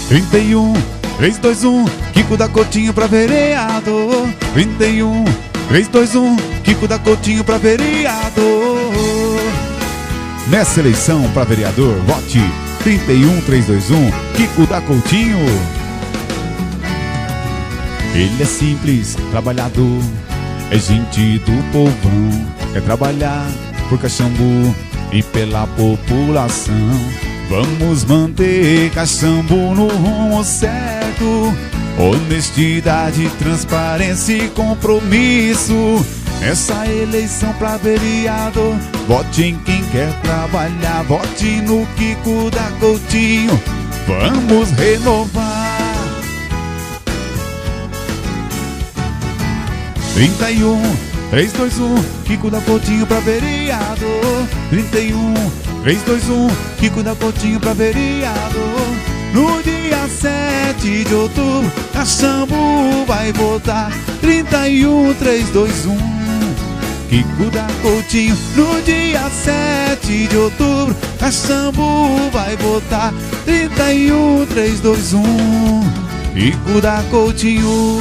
31, 321, Kiko da Coutinho pra vereador. 31, 321, Kiko da Coutinho pra vereador. Nessa eleição pra vereador, vote 31, 321, Kiko da Coutinho. Ele é simples, trabalhador, é gente do povão, quer trabalhar por Caxambu e pela população. Vamos manter Caxambu no rumo certo, honestidade, transparência e compromisso. Essa eleição pra vereador, vote em quem quer trabalhar, vote no Kiko da Coutinho, vamos renovar. 31, 321, Kiko da Coutinho pra vereador. 31, 321, Kiko da Coutinho pra vereador. No dia 7 de outubro, Caxambu vai votar 31, 321, Kiko da Coutinho. No dia 7 de outubro, Caxambu vai votar 31, 321, Kiko da Coutinho.